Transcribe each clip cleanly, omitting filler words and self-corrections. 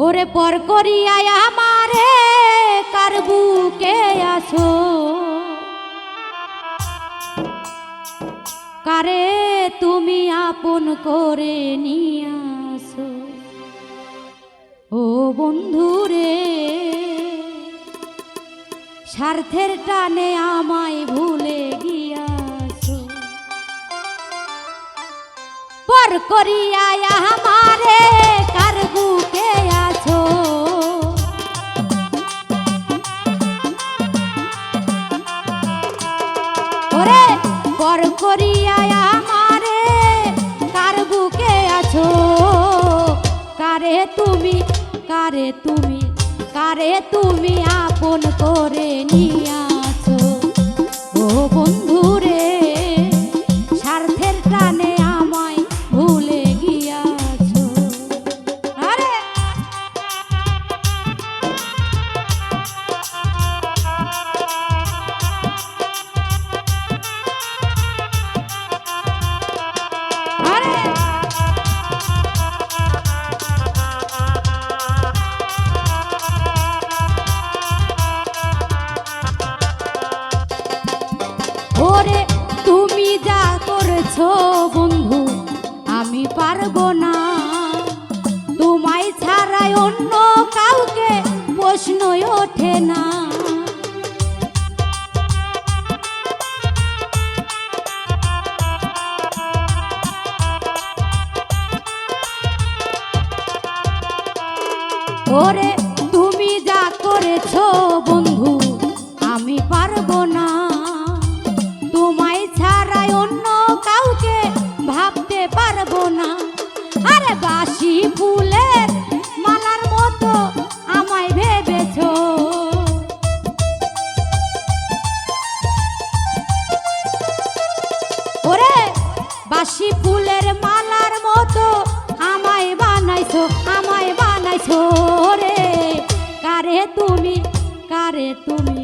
ওরে পর করিয়াই আমারে কার বুকে আছো, কারে তুমি আপন করে নিয়ে আসো। ও বন্ধুরে স্বার্থের টানে আমায় ভুলে গিয়াছো, পর করিয়াই আমারে কার বুকে আছো, ওরে পর করিয়াই আমারে কার বুকে আছো, কারে তুমি কারে তুমি কারে তুমি আপন করে নিয়ে আছো। ও বন্ধুরে স্বার্থের টানে আমায় ভুলে গিয়াছো। আরে ওরে তুমি যা করেছো বন্ধু আমি পারবো না, তোমায় ছাড়াই অন্য কাউকে প্রশ্নই ওঠে না। ওরে তুমি যা করেছো বন্ধু আমি পারবো না, তোমায় ছাড়াই অন্য কাউকে ভাবতে পারবো না। আরে বাসি ফুলের মালার মতো আমায় ভেবেছো, ওরে বাসি ফুলের মালার মতো আমায় বানাইছো, আমায় বানাইছো রে। কারে তুমি কারে তুমি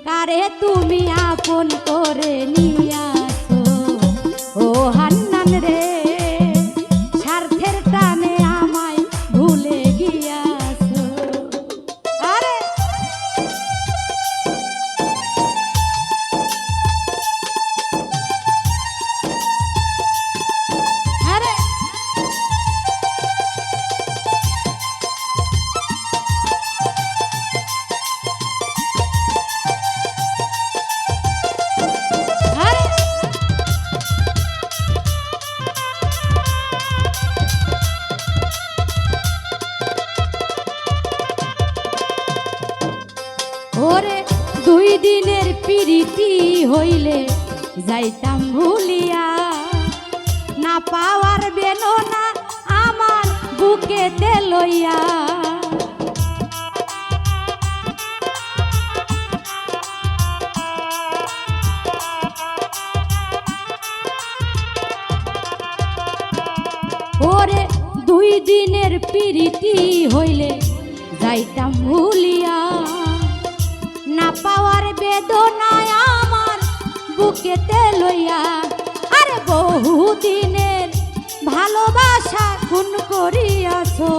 কারে তুমি আপন করে নিয়ে আসো। ও হান্নান রে স্বার্থের টানে আমায় ভুলে গিয়াছো। আরে আরে ওরে দুই দিনের প্রীতি হইলে যাইতাম ভুলিয়া, না পাওয়ার বেদনা আমার বুকেতে লইয়া। ওরে দুই দিনের প্রীতি হইলে যাইতাম ভুলিয়া, না পাওয়ার বেদনায় আমার বুকেতে লইয়া। আরে বহুদিনের ভালোবাসা খুন করিয়াছো,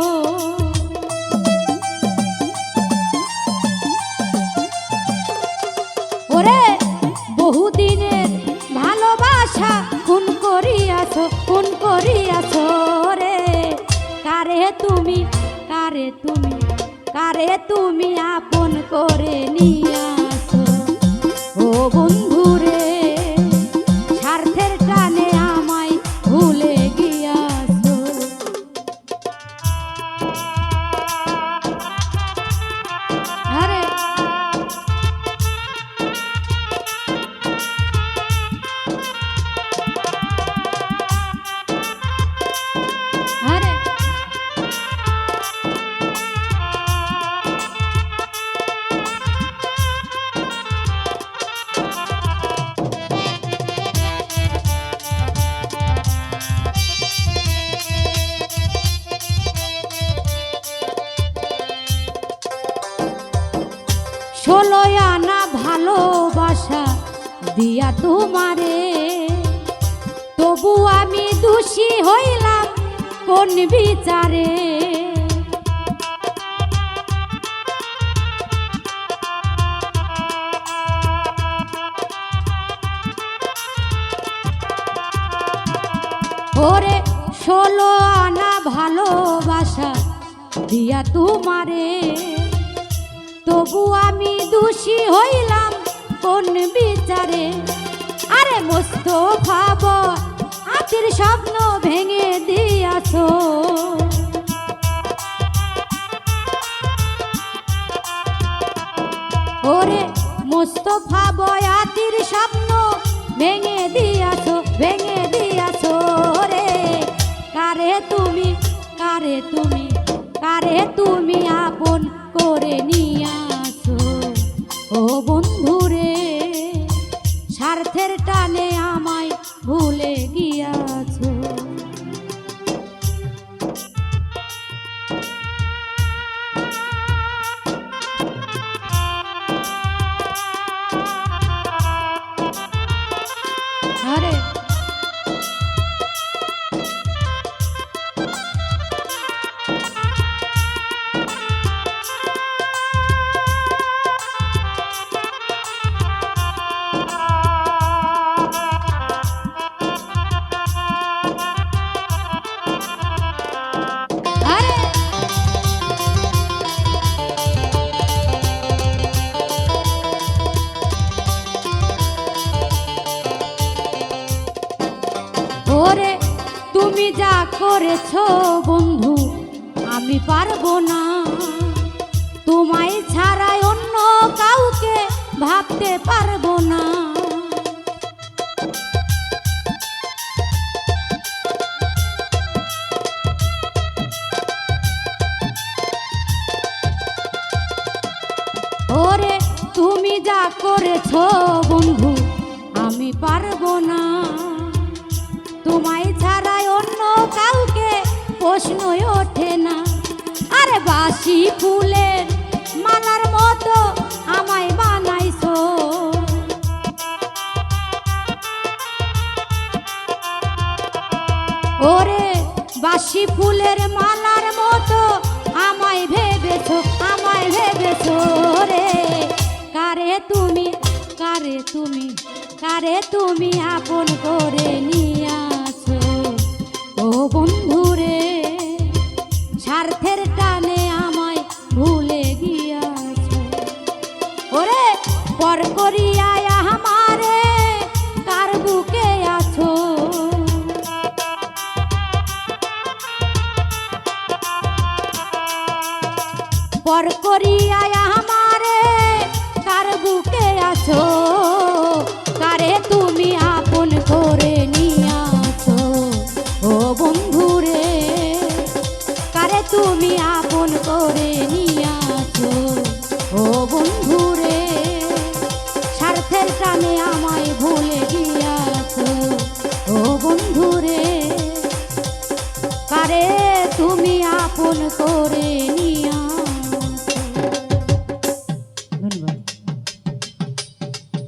ওরে বহুদিনের ভালোবাসা খুন করিয়াছো, খুন করিয়াছো রে। কারে তুমি কারে তুমি কারে তুমি আপন করে নিয়ে আসো। ও বন্ধুরে স্বার্থের টানে আমায় ভুলে গিয়াছো। আরে আরে ষোলো আনা ভালোবাসা দিয়া তোমারে, তবু আমি দোষী হইলাম কোন বিচারে। ভালোবাসা দিয়া তোমারে, তবু আমি দোষী হইলাম কোন বিচারে। আরে মোস্তফা আতির স্বপ্ন ভেঙে দিয়াছো, ওরে মোস্তফা বয়াতির স্বপ্ন ভেঙে দিয়াছো, ভেঙে দিয়াছো রে। কারে তুমি, কারে তুমি, কারে তুমি আপন করে নিয়াছো ও বন্ধুরে, স্বার্থের টানে আমায় ভুলে গিয়াছো। আরে ওরে তুমি যা করেছো বন্ধু আমি পারবো না, তোমায় ছাড়াই অন্য কাউকে ভাবতে পারবো না। ওরে তুমি যা করেছো বন্ধু আমি পারবো না, তোমায় ছাড়াই অন্য কাউকে প্রশ্নই ওঠে না। আরে বাসি ফুলের মালার মতো আমায় বানাইছো, ওরে বাসি ফুলের মালার মতো আমায় ভেবেছো, আমায় ভেবেছো রে। কারে তুমি, কারে তুমি, কারে তুমি আপন করে নিয়াছো ও বন্ধুরে, স্বার্থের টানে আমায় ভুলে গিয়াছো। ওরে পর করিয়া আমারে কার বুকে আছো, পর করিয়া আমারে কার বুকে আছো। কারে তুমি আপন করে নিয়াছো ও বন্ধুরে, কারে তুমি আপন করে নিয়াছো ও বন্ধুরে, স্বার্থের টানে আমায় ভুলে গিয়াছো ও বন্ধুরে, কারে তুমি আপন করে